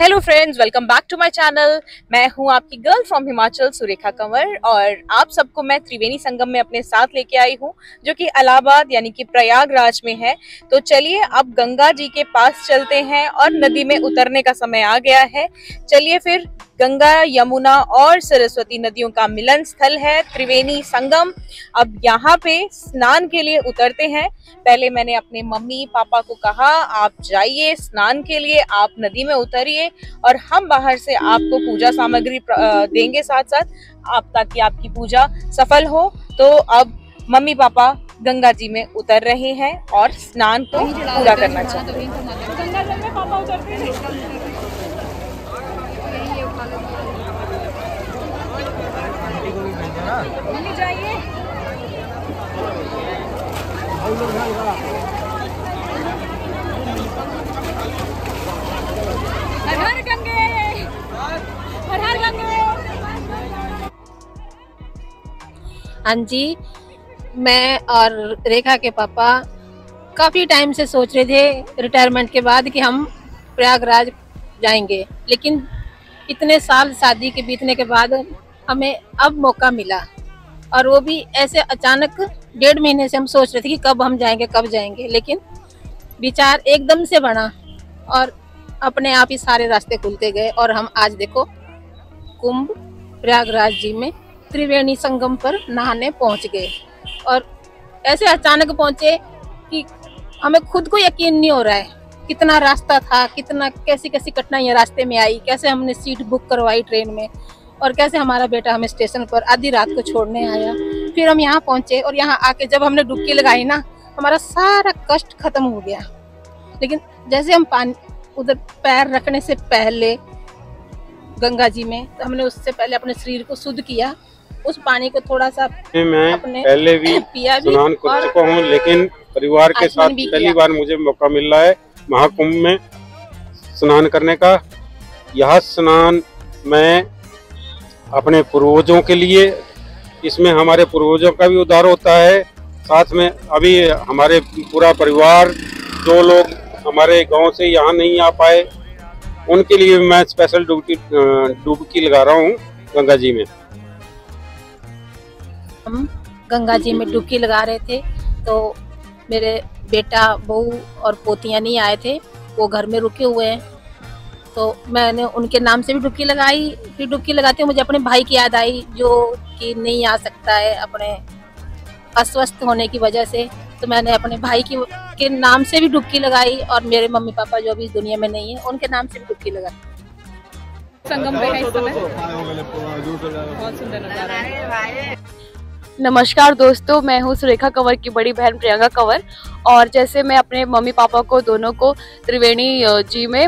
Hello friends, welcome back to my channel. मैं हूं आपकी गर्ल फ्रॉम हिमाचल सुरेखा कंवर और आप सबको मैं त्रिवेणी संगम में अपने साथ लेके आई हूं जो कि इलाहाबाद यानी कि प्रयागराज में है। तो चलिए अब गंगा जी के पास चलते हैं और नदी में उतरने का समय आ गया है। चलिए फिर गंगा, यमुना और सरस्वती नदियों का मिलन स्थल है त्रिवेणी संगम। अब यहाँ पे स्नान के लिए उतरते हैं। पहले मैंने अपने मम्मी पापा को कहा आप जाइए स्नान के लिए, आप नदी में उतरिए और हम बाहर से आपको पूजा सामग्री देंगे साथ साथ आप, ताकि आपकी पूजा सफल हो। तो अब मम्मी पापा गंगा जी में उतर रहे हैं और स्नान को पूरा करना चाहते हैं। जाइए हर हर गंगे, हर हर गंगे। हाँ जी, मैं और रेखा के पापा काफ़ी टाइम से सोच रहे थे रिटायरमेंट के बाद कि हम प्रयागराज जाएंगे, लेकिन इतने साल शादी के बीतने के बाद हमें अब मौका मिला और वो भी ऐसे अचानक। 1.5 महीने से हम सोच रहे थे कि कब हम जाएंगे, लेकिन विचार एकदम से बना और अपने आप ही सारे रास्ते खुलते गए और हम आज देखो कुंभ प्रयागराज जी में त्रिवेणी संगम पर नहाने पहुंच गए। और ऐसे अचानक पहुंचे कि हमें खुद को यकीन नहीं हो रहा है कितना रास्ता था, कितना कैसी कैसी कठिनाइयाँ रास्ते में आई, कैसे हमने सीट बुक करवाई ट्रेन में और कैसे हमारा बेटा हमें स्टेशन पर आधी रात को छोड़ने आया। फिर हम यहाँ पहुंचे और यहाँ आके जब हमने डुबकी लगाई ना, हमारा सारा कष्ट खत्म हो गया। लेकिन जैसे हम पानी उधर पैर रखने से पहले गंगा जी में, तो हमने उससे पहले अपने शरीर को शुद्ध किया। उस पानी को थोड़ा सा मैं अपने पहले भी पिया भी स्नान कर चुका हूँ, लेकिन परिवार के साथ पहली बार मुझे मौका मिल रहा है महाकुंभ में स्नान करने का। यह स्नान मैं अपने पूर्वजों के लिए, इसमें हमारे पूर्वजों का भी उद्धार होता है। साथ में अभी हमारे पूरा परिवार, जो लोग हमारे गांव से यहाँ नहीं आ पाए, उनके लिए मैं स्पेशल डुबकी लगा रहा हूँ गंगा जी में। हम गंगा जी में डुबकी लगा रहे थे तो मेरे बेटा, बहू और पोतियाँ नहीं आए थे, वो घर में रुके हुए हैं। तो मैंने उनके नाम से भी डुबकी लगाई। फिर डुबकी लगाते हुए मुझे अपने भाई की याद आई जो कि नहीं आ सकता है अपने अस्वस्थ होने की वजह से। तो मैंने अपने भाई के नाम से भी डुबकी लगाई और मेरे मम्मी पापा जो अभी इस दुनिया में नहीं है उनके नाम से भी डुबकी लगाई। संगम पे है इस समय, बहुत सुंदर नजारा है। नमस्कार दोस्तों, मैं हूँ सुरेखा कंवर की बड़ी बहन प्रियंका कंवर। और जैसे मैं अपने मम्मी पापा को दोनों को त्रिवेणी जी में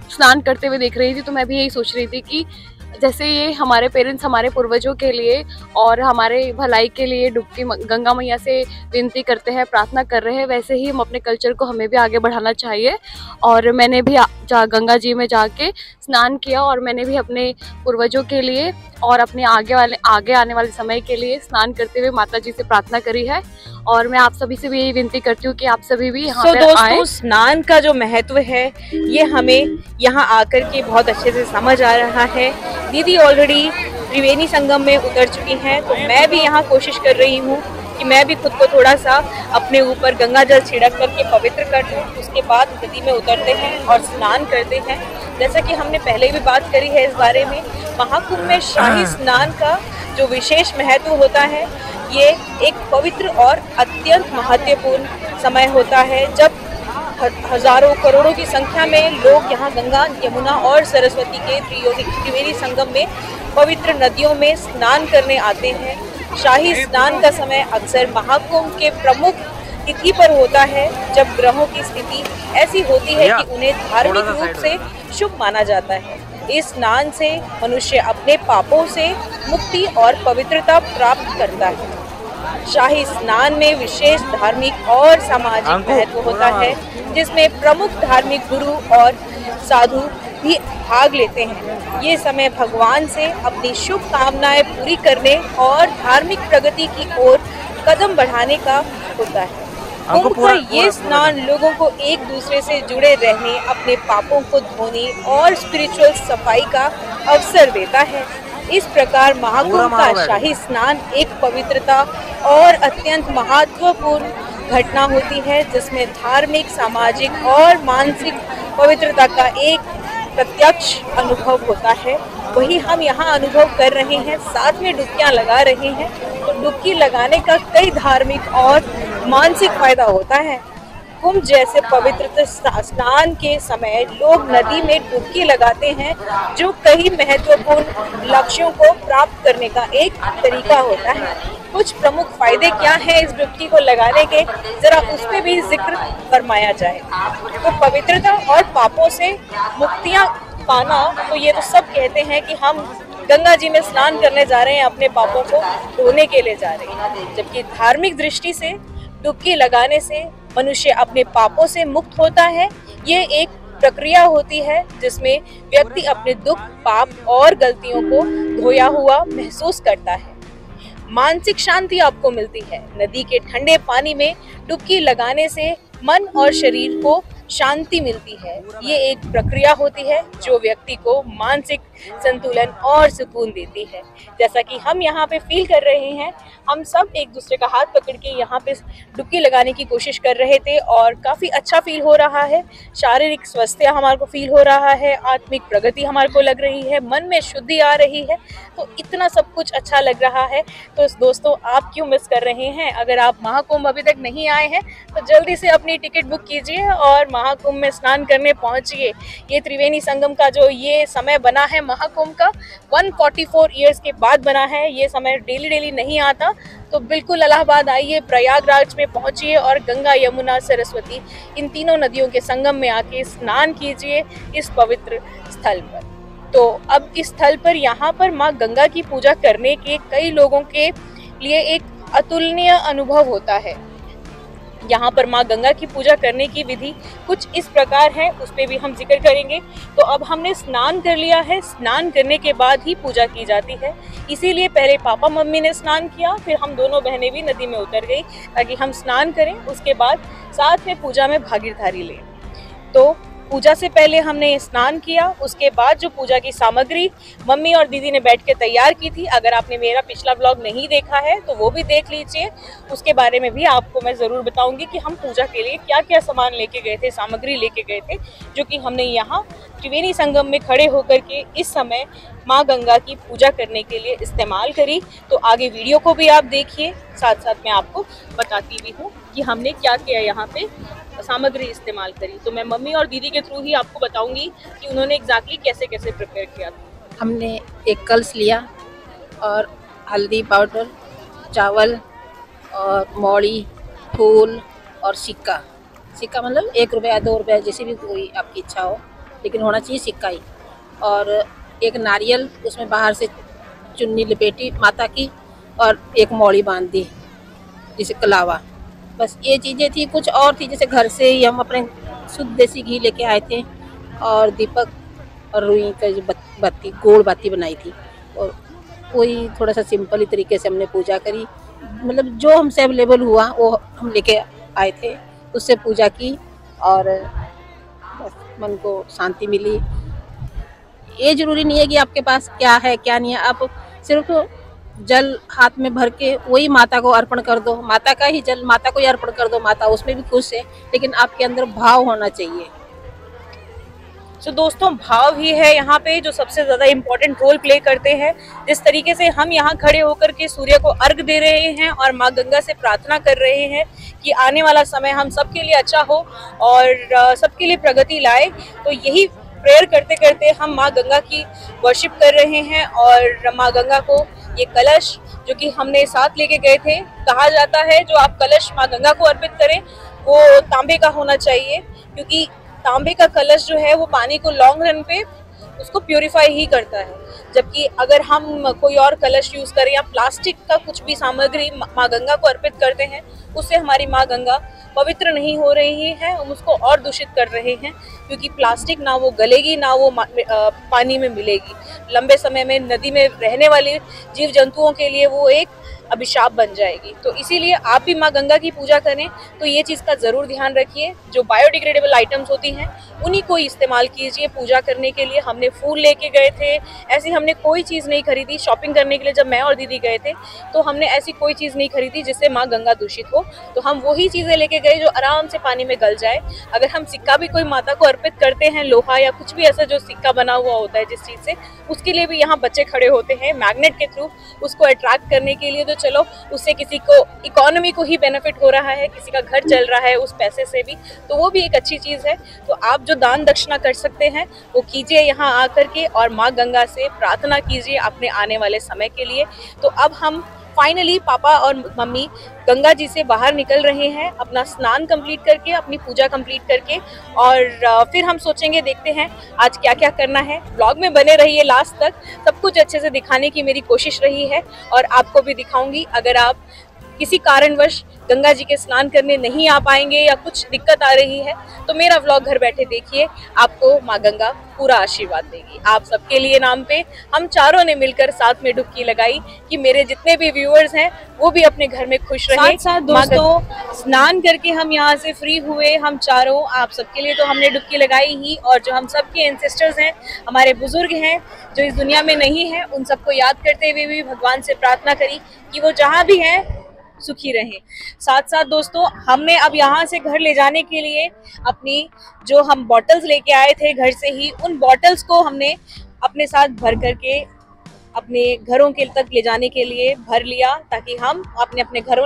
स्नान करते हुए देख रही थी, तो मैं भी यही सोच रही थी कि जैसे ये हमारे पेरेंट्स हमारे पूर्वजों के लिए और हमारे भलाई के लिए डुबकी गंगा मैया से विनती करते हैं, प्रार्थना कर रहे हैं, वैसे ही हम अपने कल्चर को हमें भी आगे बढ़ाना चाहिए। और मैंने भी गंगा जी में जाके स्नान किया और मैंने भी अपने पूर्वजों के लिए और अपने आगे आने वाले समय के लिए स्नान करते हुए माता जी से प्रार्थना करी है। और मैं आप सभी से भी यही विनती करती हूँ कि आप सभी भी यहाँ पर आए। स्नान का जो महत्व है ये हमें यहाँ आकर के बहुत अच्छे से समझ आ रहा है। दीदी ऑलरेडी त्रिवेणी संगम में उतर चुकी हैं, तो मैं भी यहाँ कोशिश कर रही हूँ कि मैं भी खुद को थोड़ा सा अपने ऊपर गंगा जल छिड़क करके पवित्र कर दूँ। उसके बाद नदी में उतरते हैं और स्नान करते हैं। जैसा कि हमने पहले भी बात करी है इस बारे में, महाकुंभ में शाही स्नान का जो विशेष महत्व होता है, ये एक पवित्र और अत्यंत महत्वपूर्ण समय होता है जब हजारों करोड़ों की संख्या में लोग यहाँ गंगा, यमुना और सरस्वती के त्रिवेणी संगम में पवित्र नदियों में स्नान करने आते हैं। शाही स्नान का समय अक्सर महाकुंभ के प्रमुख तिथि पर होता है, जब ग्रहों की स्थिति ऐसी होती है कि उन्हें धार्मिक रूप से शुभ माना जाता है। इस स्नान से मनुष्य अपने पापों से मुक्ति और पवित्रता प्राप्त करता है। शाही स्नान में विशेष धार्मिक और सामाजिक महत्व होता है, जिसमें प्रमुख धार्मिक गुरु और साधु भी भाग लेते हैं। ये समय भगवान से अपनी शुभ कामनाएं पूरी करने और धार्मिक प्रगति की ओर कदम बढ़ाने का होता है। कुंभ का ये स्नान लोगों को एक दूसरे से जुड़े रहने, अपने पापों को धोने और स्पिरिचुअल सफाई का अवसर देता है। इस प्रकार महाकुंभ का शाही स्नान एक पवित्रता और अत्यंत महत्वपूर्ण घटना होती है, जिसमें धार्मिक, सामाजिक और मानसिक पवित्रता का एक प्रत्यक्ष अनुभव होता है। वही हम यहाँ अनुभव कर रहे हैं, साथ में डुबकियाँ लगा रहे हैं। तो डुबकी लगाने का कई धार्मिक और मानसिक फायदा होता है। कुंभ जैसे पवित्र स्नान के समय लोग नदी में डुबकी लगाते हैं, जो कई महत्वपूर्ण लक्ष्यों को प्राप्त करने का एक तरीका होता है। कुछ प्रमुख फायदे क्या हैं इस डुबकी को लगाने के, जरा उस पे भी जिक्र फरमाया जाए। तो पवित्रता और पापों से मुक्तियां पाना, तो ये तो सब कहते हैं कि हम गंगा जी में स्नान करने जा रहे हैं, अपने पापों को धोने के लिए जा रहे हैं। जबकि धार्मिक दृष्टि से डुबकी लगाने से मनुष्य अपने पापों से मुक्त होता है। ये एक प्रक्रिया होती है जिसमें व्यक्ति अपने दुख, पाप और गलतियों को धोया हुआ महसूस करता है। मानसिक शांति आपको मिलती है। नदी के ठंडे पानी में डुबकी लगाने से मन और शरीर को शांति मिलती है। ये एक प्रक्रिया होती है जो व्यक्ति को मानसिक संतुलन और सुकून देती है। जैसा कि हम यहाँ पे फील कर रहे हैं, हम सब एक दूसरे का हाथ पकड़ के यहाँ पे डुबकी लगाने की कोशिश कर रहे थे और काफ़ी अच्छा फील हो रहा है। शारीरिक स्वास्थ्य हमारे को फील हो रहा है, आत्मिक प्रगति हमारे को लग रही है, मन में शुद्धि आ रही है। तो इतना सब कुछ अच्छा लग रहा है। तो दोस्तों, आप क्यों मिस कर रहे हैं? अगर आप महाकुंभ अभी तक नहीं आए हैं तो जल्दी से अपनी टिकट बुक कीजिए और महाकुंभ में स्नान करने पहुंचिए। ये त्रिवेणी संगम का जो ये समय बना है महाकुंभ का, 144 ईयर्स के बाद बना है। ये समय डेली नहीं आता। तो बिल्कुल इलाहाबाद आइए, प्रयागराज में पहुंचिए और गंगा, यमुना, सरस्वती इन तीनों नदियों के संगम में आके स्नान कीजिए इस पवित्र स्थल पर। तो अब इस स्थल पर, यहाँ पर माँ गंगा की पूजा करने के कई लोगों के लिए एक अतुलनीय अनुभव होता है। यहाँ पर माँ गंगा की पूजा करने की विधि कुछ इस प्रकार है, उस पर भी हम जिक्र करेंगे। तो अब हमने स्नान कर लिया है, स्नान करने के बाद ही पूजा की जाती है। इसीलिए पहले पापा मम्मी ने स्नान किया, फिर हम दोनों बहनें भी नदी में उतर गई ताकि हम स्नान करें, उसके बाद साथ में पूजा में भागीदारी लें। तो पूजा से पहले हमने स्नान किया, उसके बाद जो पूजा की सामग्री मम्मी और दीदी ने बैठ के तैयार की थी, अगर आपने मेरा पिछला ब्लॉग नहीं देखा है तो वो भी देख लीजिए। उसके बारे में भी आपको मैं ज़रूर बताऊंगी कि हम पूजा के लिए क्या क्या सामान लेके गए थे, सामग्री लेके गए थे, जो कि हमने यहाँ त्रिवेणी संगम में खड़े होकर के इस समय माँ गंगा की पूजा करने के लिए इस्तेमाल करी। तो आगे वीडियो को भी आप देखिए, साथ साथ मैं आपको बताती भी हूँ कि हमने क्या किया, यहाँ पे सामग्री इस्तेमाल करी। तो मैं मम्मी और दीदी के थ्रू ही आपको बताऊंगी कि उन्होंने एग्जैक्टली कैसे कैसे प्रिपेयर किया था। हमने एक कलश लिया और हल्दी पाउडर, चावल और मौड़ी, फूल और सिक्का। सिक्का मतलब 1 रुपया 2 रुपया, जैसे भी कोई आपकी इच्छा हो, लेकिन होना चाहिए सिक्का ही। और एक नारियल, उसमें बाहर से चुन्नी लपेटी माता की, और एक मौड़ी बांध दी जिसे कलावा। बस ये चीज़ें थी। कुछ और थी, जैसे घर से ही हम अपने शुद्ध देसी घी लेके आए थे, और दीपक और रुई का जो बत्ती, गोल बत्ती बनाई थी, और वही थोड़ा सा सिंपल ही तरीके से हमने पूजा करी। मतलब जो हमसे अवेलेबल हुआ वो हम लेके आए थे, उससे पूजा की और बस मन को शांति मिली। ये ज़रूरी नहीं है कि आपके पास क्या है क्या नहीं है, आप सिर्फ जल हाथ में भर के वही माता को अर्पण कर दो। माता का ही जल माता को ही अर्पण कर दो, माता उसमें भी खुश है, लेकिन आपके अंदर भाव होना चाहिए। तो दोस्तों, भाव ही है यहाँ पे जो सबसे ज़्यादा इम्पोर्टेंट रोल प्ले करते हैं। जिस तरीके से हम यहाँ खड़े होकर के सूर्य को अर्घ दे रहे हैं और माँ गंगा से प्रार्थना कर रहे हैं कि आने वाला समय हम सबके लिए अच्छा हो और सबके लिए प्रगति लाए, तो यही प्रेयर करते करते हम माँ गंगा की वर्शिप कर रहे हैं। और माँ गंगा को ये कलश जो कि हमने साथ लेके गए थे, कहा जाता है जो आप कलश माँ गंगा को अर्पित करें वो तांबे का होना चाहिए, क्योंकि तांबे का कलश जो है वो पानी को लॉन्ग रन पे उसको प्योरीफाई ही करता है। जबकि अगर हम कोई और कलश यूज़ करें या प्लास्टिक का कुछ भी सामग्री माँ गंगा को अर्पित करते हैं उससे हमारी माँ गंगा पवित्र नहीं हो रही है, हम उसको और दूषित कर रहे हैं, क्योंकि प्लास्टिक ना वो गलेगी ना वो पानी में मिलेगी। लंबे समय में नदी में रहने वाले जीव जंतुओं के लिए वो एक अभिशाप बन जाएगी। तो इसीलिए आप भी माँ गंगा की पूजा करें तो ये चीज़ का ज़रूर ध्यान रखिए। जो बायोडिग्रेडेबल आइटम्स होती हैं उन्हीं को इस्तेमाल कीजिए पूजा करने के लिए। हमने फूल लेके गए थे, ऐसी हमने कोई चीज़ नहीं खरीदी। शॉपिंग करने के लिए जब मैं और दीदी गए थे तो हमने ऐसी कोई चीज़ नहीं खरीदी जिससे माँ गंगा दूषित हो। तो हम वही चीज़ें लेके गए जो आराम से पानी में गल जाए। अगर हम सिक्का भी कोई माता को अर्पित करते हैं, लोहा या कुछ भी ऐसा जो सिक्का बना हुआ होता है जिस चीज़ से, उसके लिए भी यहाँ बच्चे खड़े होते हैं मैग्नेट के थ्रू उसको अट्रैक्ट करने के लिए। तो चलो उससे किसी को इकोनॉमी को ही बेनिफिट हो रहा है, किसी का घर चल रहा है उस पैसे से भी, तो वो भी एक अच्छी चीज़ है। तो आप जो दान दक्षिणा कर सकते हैं वो कीजिए यहाँ आकर के, और माँ गंगा से प्रार्थना कीजिए अपने आने वाले समय के लिए। तो अब हम फाइनली पापा और मम्मी गंगा जी से बाहर निकल रहे हैं अपना स्नान कंप्लीट करके, अपनी पूजा कंप्लीट करके, और फिर हम सोचेंगे, देखते हैं आज क्या क्या करना है। ब्लॉग में बने रहिए लास्ट तक, सब कुछ अच्छे से दिखाने की मेरी कोशिश रही है और आपको भी दिखाऊंगी। अगर आप किसी कारणवश गंगा जी के स्नान करने नहीं आ पाएंगे या कुछ दिक्कत आ रही है तो मेरा व्लॉग घर बैठे देखिए, आपको माँ गंगा पूरा आशीर्वाद देगी। आप सबके लिए नाम पे हम चारों ने मिलकर साथ में डुबकी लगाई कि मेरे जितने भी व्यूअर्स हैं वो भी अपने घर में खुश रहे। साथ दोस्तों स्नान करके हम यहाँ से फ्री हुए, हम चारों, आप सबके लिए तो हमने डुबकी लगाई ही, और जो हम सबके एंसेस्टर्स हैं, हमारे बुजुर्ग हैं जो इस दुनिया में नहीं है, उन सबको याद करते हुए भी भगवान से प्रार्थना करी कि वो जहाँ भी हैं सुखी रहें। साथ साथ दोस्तों हमने अब यहाँ से घर ले जाने के लिए अपनी जो हम बॉटल्स लेके आए थे घर से ही, उन बॉटल्स को हमने अपने साथ भर करके अपने घरों के तक ले जाने के लिए भर लिया, ताकि हम अपने घरों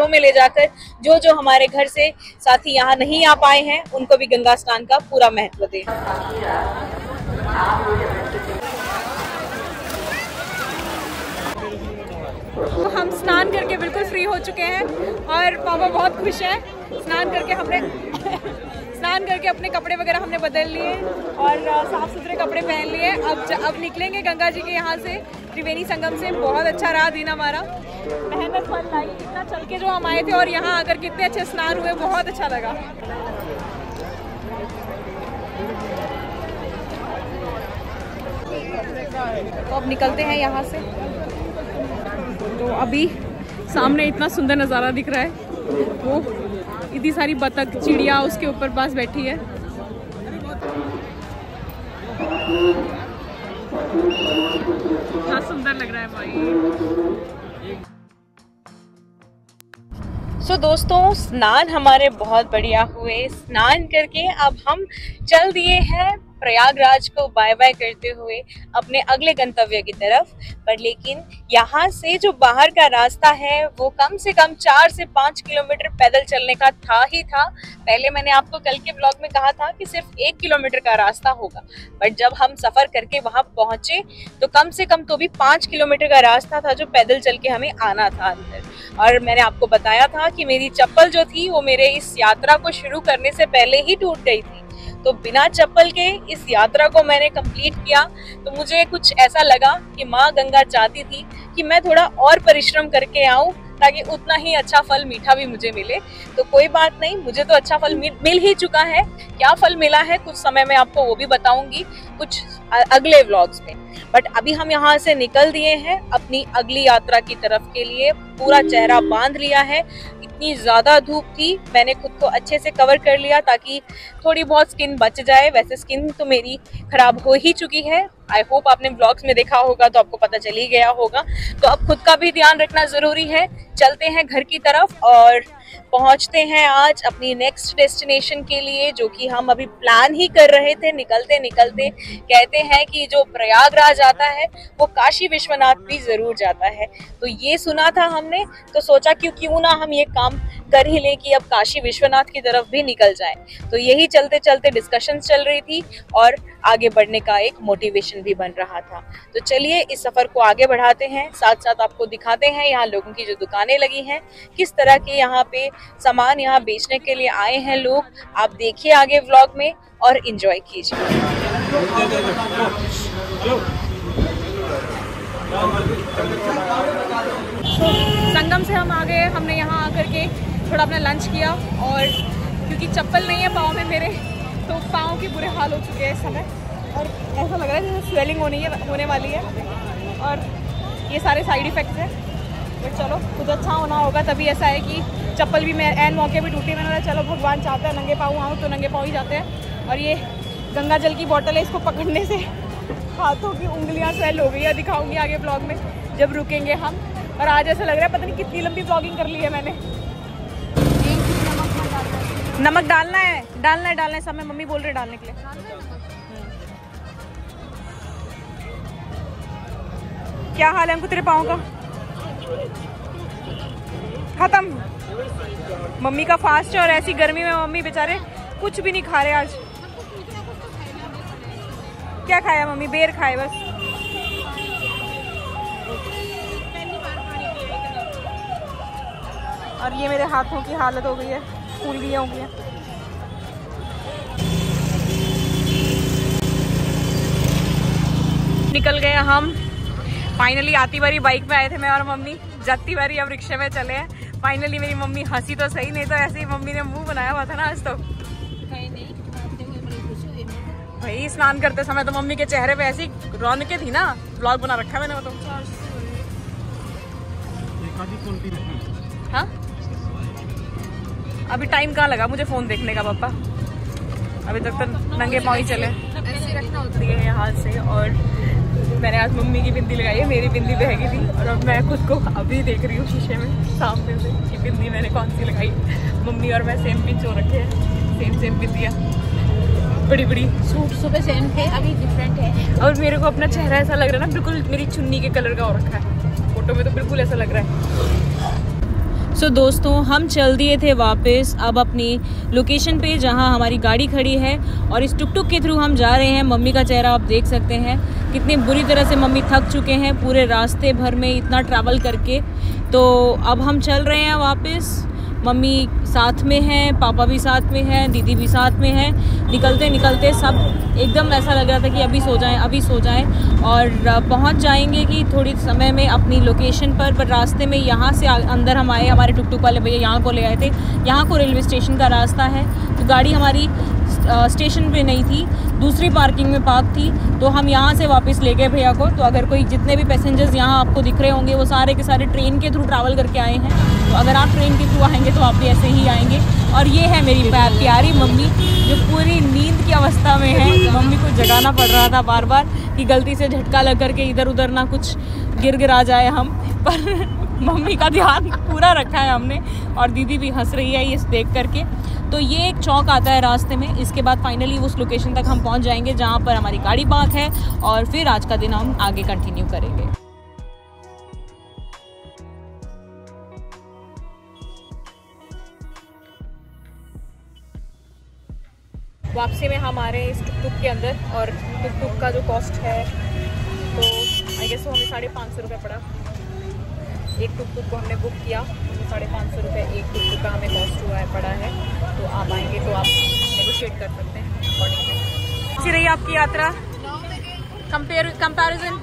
में ले जाकर जो हमारे घर से साथी यहाँ नहीं आ पाए हैं उनको भी गंगा स्नान का पूरा महत्व दें। तो हम स्नान करके बिल्कुल फ्री हो चुके हैं और पापा बहुत खुश हैं। स्नान करके अपने कपड़े वगैरह हमने बदल लिए और साफ सुथरे कपड़े पहन लिए। अब निकलेंगे गंगा जी के यहाँ से, त्रिवेणी संगम से। बहुत अच्छा रहा दिन हमारा, मेहनत फल लाई। इतना चल के जो हम आए थे और यहाँ आकर कितने अच्छे स्नान हुए, बहुत अच्छा लगा। तो अब निकलते हैं यहाँ से। तो अभी सामने इतना सुंदर नज़ारा दिख रहा है, वो इतनी सारी बतख चिड़िया उसके ऊपर पास बैठी है। क्या सुंदर लग रहा है भाई। सो दोस्तों स्नान हमारे बहुत बढ़िया हुए। स्नान करके अब हम चल दिए हैं प्रयागराज को बाय बाय करते हुए अपने अगले गंतव्य की तरफ। पर लेकिन यहाँ से जो बाहर का रास्ता है वो कम से कम 4 से 5 किलोमीटर पैदल चलने का था ही था। पहले मैंने आपको कल के ब्लॉग में कहा था कि सिर्फ 1 किलोमीटर का रास्ता होगा, बट जब हम सफर करके वहां पहुंचे तो कम से कम तो भी 5 किलोमीटर का रास्ता था जो पैदल चल के हमें आना था अंदर। और मैंने आपको बताया था कि मेरी चप्पल जो थी वो मेरे इस यात्रा को शुरू करने से पहले ही टूट गई थी। तो बिना चप्पल के इस यात्रा को मैंने कंप्लीट किया। तो मुझे कुछ ऐसा लगा कि माँ गंगा चाहती थी कि मैं थोड़ा और परिश्रम करके आऊं ताकि उतना ही अच्छा फल मीठा भी मुझे मिले। तो कोई बात नहीं, मुझे तो अच्छा फल मिल ही चुका है। क्या फल मिला है कुछ समय में आपको वो भी बताऊंगी कुछ अगले व्लॉग्स में। बट अभी हम यहाँ से निकल दिए हैं अपनी अगली यात्रा की तरफ के लिए। पूरा चेहरा बांध लिया है, इतनी ज्यादा धूप थी, मैंने खुद को अच्छे से कवर कर लिया ताकि थोड़ी बहुत स्किन बच जाए। वैसे स्किन तो मेरी खराब हो ही चुकी है। आई होप आपने व्लॉग्स में देखा होगा तो आपको पता चल ही गया होगा। तो अब खुद का भी ध्यान रखना जरूरी है। चलते हैं घर की तरफ और पहुंचते हैं आज अपनी नेक्स्ट डेस्टिनेशन के लिए, जो कि हम अभी प्लान ही कर रहे थे। निकलते निकलते कहते हैं कि जो प्रयागराज आता है वो काशी विश्वनाथ भी जरूर जाता है। तो ये सुना था हमने, तो सोचा क्यों ना हम ये काम कर ही लें कि अब काशी विश्वनाथ की तरफ भी निकल जाए। तो यही चलते चलते डिस्कशन चल रही थी और आगे बढ़ने का एक मोटिवेशन भी बन रहा था। तो चलिए इस सफर को आगे बढ़ाते हैं, साथ साथ आपको दिखाते हैं यहाँ लोगों की जो दुकानें लगी हैं, किस तरह के यहाँ पे सामान यहाँ बेचने के लिए आए हैं लोग। आप देखिए आगे व्लॉग में और एंजॉय कीजिए। संगम से हम आ गए, हमने यहाँ आकर के थोड़ा अपना लंच किया, और क्योंकि चप्पल नहीं है पाँव में मेरे, तो पाँव के बुरे हाल हो चुके हैं इस समय, और ऐसा लग रहा है जैसे स्वेलिंग होने वाली है, और ये सारे साइड इफ़ेक्ट्स हैं। बट चलो कुछ अच्छा होना होगा, तभी ऐसा है कि चप्पल भी मैं एन मौके पे टूटी, मैंने बोला चलो भगवान चाहता है नंगे पाँव आऊँ तो नंगे पाँव ही जाते हैं। और ये गंगा जल की बोतल है, इसको पकड़ने से हाथों की उंगलियां स्वेल हो गई है, दिखाऊंगी आगे ब्लॉग में जब रुकेंगे हम। और आज ऐसा लग रहा है पता नहीं कितनी लंबी ब्लॉगिंग कर ली है मैंने। नमक डालना है सब, मम्मी बोल रहे डालने के लिए। क्या हाल है हमको तेरे पाँव का? खत्म। मम्मी का फास्ट है, और ऐसी गर्मी में मम्मी बेचारे कुछ भी नहीं खा रहे आज। क्या खाया मम्मी? बेर खाए बस। और ये मेरे हाथों की हालत हो गई है, फूल गई होंगी। निकल गए हम फाइनली। आती बारी बाइक पे आए थे मैं और मम्मी, जाती बारी अब रिक्शे में चले हैं। फाइनली मेरी मम्मी हंसी तो सही, नहीं तो ऐसे ही मम्मी ने मुंह बनाया हुआ था ना आज। तो भाई स्नान करते समय तो मम्मी के चेहरे पे ऐसी रौनकें थी ना, व्लॉग बना रखा है मैंने वो तो। हाँ अभी टाइम कहाँ लगा मुझे फोन देखने का पापा, अभी तक तो नंगे पाँव ही चले। ऐसे रखना होती है यहाँ से। और मैंने आज मम्मी की बिंदी लगाई है, मेरी बिंदी बहगी थी, और अब मैं खुद को अभी देख रही हूँ शीशे में सामने से कि बिंदी मैंने कौन सी लगाई। मम्मी और मैं सेम पिंच हो रखे हैं, सेम बिंदियाँ, बड़ी बड़ी। सूट सुबह सेम थे, अभी डिफरेंट है। और मेरे को अपना चेहरा ऐसा लग रहा है ना, बिल्कुल मेरी चुन्नी के कलर का हो रखा है, फोटो में तो बिल्कुल ऐसा लग रहा है। सो दोस्तों हम चल दिए थे वापस अब अपनी लोकेशन पे जहां हमारी गाड़ी खड़ी है, और इस टुक टुक के थ्रू हम जा रहे हैं। मम्मी का चेहरा आप देख सकते हैं, कितनी बुरी तरह से मम्मी थक चुके हैं पूरे रास्ते भर में इतना ट्रैवल करके। तो अब हम चल रहे हैं वापस। मम्मी साथ में हैं, पापा भी साथ में हैं, दीदी भी साथ में हैं। निकलते निकलते सब एकदम ऐसा लग रहा था कि अभी सो जाएं और पहुंच जाएंगे कि थोड़ी समय में अपनी लोकेशन पर रास्ते में यहाँ से अंदर हम आए, हमारे टुक टुक वाले भैया यहाँ को ले आए थे। यहाँ को रेलवे स्टेशन का रास्ता है, तो गाड़ी हमारी स्टेशन पे नहीं थी, दूसरी पार्किंग में पार्क थी, तो हम यहाँ से वापस ले गए भैया को। तो अगर कोई जितने भी पैसेंजर्स यहाँ आपको दिख रहे होंगे वो सारे के सारे ट्रेन के थ्रू ट्रैवल करके आए हैं। तो अगर आप ट्रेन के थ्रू आएंगे तो आप भी ऐसे ही आएंगे। और ये है मेरी प्यारी मम्मी जो पूरी नींद की अवस्था में है। मम्मी को जगाना पड़ रहा था बार बार कि गलती से झटका लग करके इधर उधर ना कुछ गिर आ जाए हम, पर मम्मी का ध्यान पूरा रखा है हमने। और दीदी भी हंस रही है ये देख करके। तो ये एक चौक आता है रास्ते में, इसके बाद फाइनली उस लोकेशन तक हम पहुंच जाएंगे जहां पर हमारी गाड़ी पार्क है, और फिर आज का दिन हम आगे कंटिन्यू करेंगे। वापसी में हम आ रहे हैं इस टुक टुक के अंदर, और टुक टुक का जो कॉस्ट है तो आई गेस वो हमें 550 रुपये पड़ा। एक टुक टुक को हमने बुक किया, 550 रुपये एक टुक टुक का हमें कॉस्ट हुआ है, पड़ा है। तो आप आएंगे तो आप नेगोशिएट कर सकते हैं अकॉर्डिंगली। अच्छी रही आपकी यात्रा? कंपैरिजन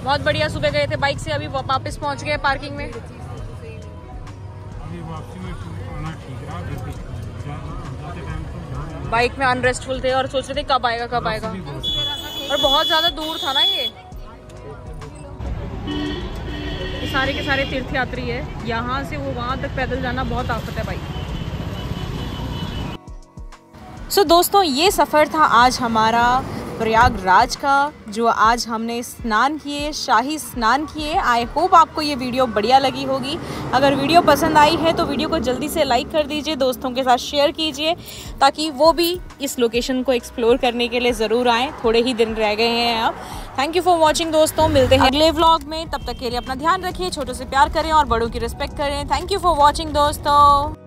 बहुत बढ़िया। सुबह गए थे बाइक से, अभी वापस पहुंच गए पार्किंग में। बाइक में अनरेस्टफुल थे और सोच रहे थे कब आएगा। और बहुत ज्यादा दूर था ना ये सारे के सारे तीर्थयात्री है, यहाँ से वो वहाँ तक पैदल जाना बहुत आफत है भाई। सो दोस्तों ये सफ़र था आज हमारा प्रयागराज का, जो आज हमने स्नान किए, शाही स्नान किए। आई होप आपको ये वीडियो बढ़िया लगी होगी। अगर वीडियो पसंद आई है तो वीडियो को जल्दी से लाइक कर दीजिए, दोस्तों के साथ शेयर कीजिए, ताकि वो भी इस लोकेशन को एक्सप्लोर करने के लिए ज़रूर आएँ। थोड़े ही दिन रह गए हैं अब। थैंक यू फॉर वॉचिंग दोस्तों, मिलते हैं अगले व्लॉग में। तब तक के लिए अपना ध्यान रखिए, छोटों से प्यार करें और बड़ों की रिस्पेक्ट करें। थैंक यू फॉर वॉचिंग दोस्तों।